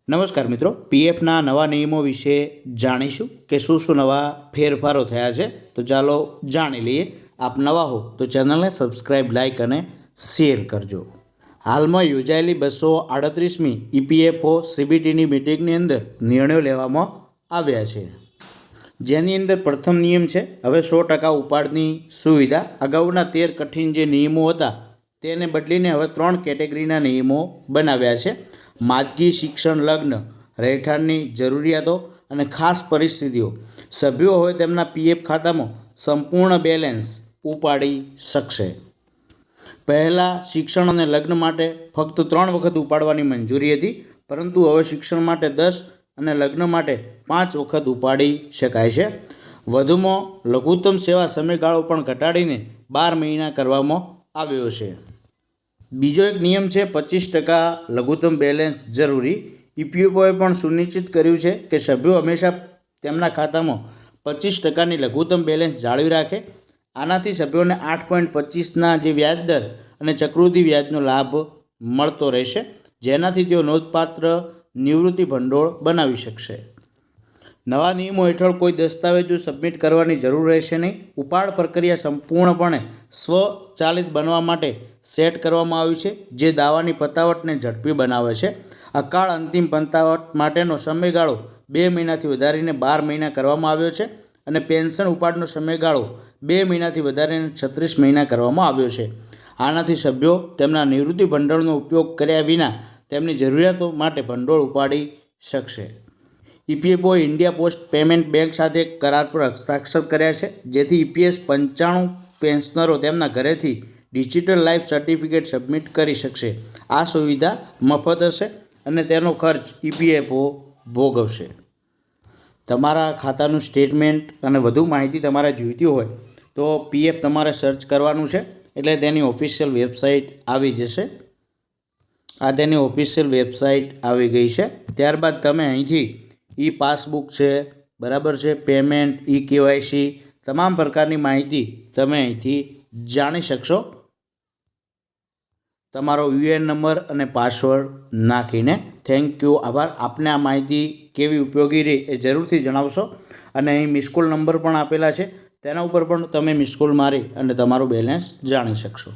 નમસ્કાર મિત્રો, પીએફના નવા નિયમો વિશે જાણીશું કે શું નવા ફેરફારો થયા છે. તો ચાલો જાણી લઈએ. આપ નવા હો તો ચેનલને સબસ્ક્રાઈબ, લાઇક અને શેર કરજો. હાલમાં યોજાયેલી 238મી ઈપીએફઓ સીબીટીની મિટિંગની અંદર નિર્ણયો લેવામાં આવ્યા છે, જેની અંદર પ્રથમ નિયમ છે હવે 100% ઉપાડની સુવિધા. અગાઉના 13 કઠિન જે નિયમો હતા તેને બદલીને હવે 3 કેટેગરીના નિયમો બનાવ્યા છે. માદગી, શિક્ષણ, લગ્ન, રહેઠાણની જરૂરિયાતો અને ખાસ પરિસ્થિતિઓ. સભ્યો હવે તેમના પીએફ ખાતામાં સંપૂર્ણ બેલેન્સ ઉપાડી શકશે. પહેલાં શિક્ષણ અને લગ્ન માટે ફક્ત 3 વખત ઉપાડવાની મંજૂરી હતી, પરંતુ હવે શિક્ષણ માટે 10 અને લગ્ન માટે 5 વખત ઉપાડી શકાય છે. વધુમાં લઘુત્તમ સેવા સમયગાળો પણ ઘટાડીને 12 મહિના કરવામાં આવ્યો છે. બીજો એક નિયમ છે 25% લઘુત્તમ બેલેન્સ જરૂરી. ઈપીએફઓએ પણ સુનિશ્ચિત કર્યું છે કે સભ્યો હંમેશા તેમના ખાતામાં 25%ની લઘુત્તમ બેલેન્સ જાળવી રાખે. આનાથી સભ્યોને 8.25ના જે વ્યાજ દર અને ચક્રવૃદ્ધિ વ્યાજનો લાભ મળતો રહેશે, જેનાથી તેઓ નોંધપાત્ર નિવૃત્તિ ભંડોળ બનાવી શકશે. નવા નિયમો હેઠળ કોઈ દસ્તાવેજો સબમિટ કરવાની જરૂર રહેશે નહીં. ઉપાડ પ્રક્રિયા સંપૂર્ણપણે સ્વચાલિત બનવા માટે સેટ કરવામાં આવ્યું છે, જે દાવાની પતાવટને ઝડપી બનાવે છે. અકાળ અંતિમ પતાવટ માટેનો સમયગાળો 2 મહિનાથી વધારીને 12 મહિના કરવામાં આવ્યો છે અને પેન્શન ઉપાડનો સમયગાળો 2 મહિનાથી વધારીને 36 મહિના કરવામાં આવ્યો છે. આનાથી સભ્યો તેમના નિવૃત્તિ ભંડોળનો ઉપયોગ કર્યા વિના તેમની જરૂરિયાતો માટે ભંડોળ ઉપાડી શકશે. ઈપીએફઓએ ઇન્ડિયા પોસ્ટ પેમેન્ટ બેંક સાથે કરાર પર હસ્તાક્ષર કર્યા છે, જેથી ઈપીએસ 95 પેન્શનરો તેમના ઘરેથી ડિજિટલ લાઈફ સર્ટિફિકેટ સબમિટ કરી શકશે. આ સુવિધા મફત હશે અને તેનો ખર્ચ ઈપીએફઓ ભોગવશે. તમારા ખાતાનું સ્ટેટમેન્ટ અને વધુ માહિતી તમારે જોઈતી હોય તો પીએફ તમારે સર્ચ કરવાનું છે, એટલે તેની ઓફિશિયલ વેબસાઇટ આવી જશે. આ તેની ઓફિશિયલ વેબસાઇટ આવી ગઈ છે. ત્યારબાદ તમે અહીંથી ઈ પાસબુક છે, બરાબર છે, પેમેન્ટ, ઈ કેવાયસી તમામ પ્રકારની માહિતી તમે અહીંથી જાણી શકશો, તમારો યુએન નંબર અને પાસવર્ડ નાખીને. થેન્ક યુ, આભાર. આપને આ માહિતી કેવી ઉપયોગી રહી એ જરૂરથી જણાવશો. અને અહીં મિસકોલ નંબર પણ આપેલા છે, તેના ઉપર પણ તમે મિસકોલ મારી અને તમારું બેલેન્સ જાણી શકશો.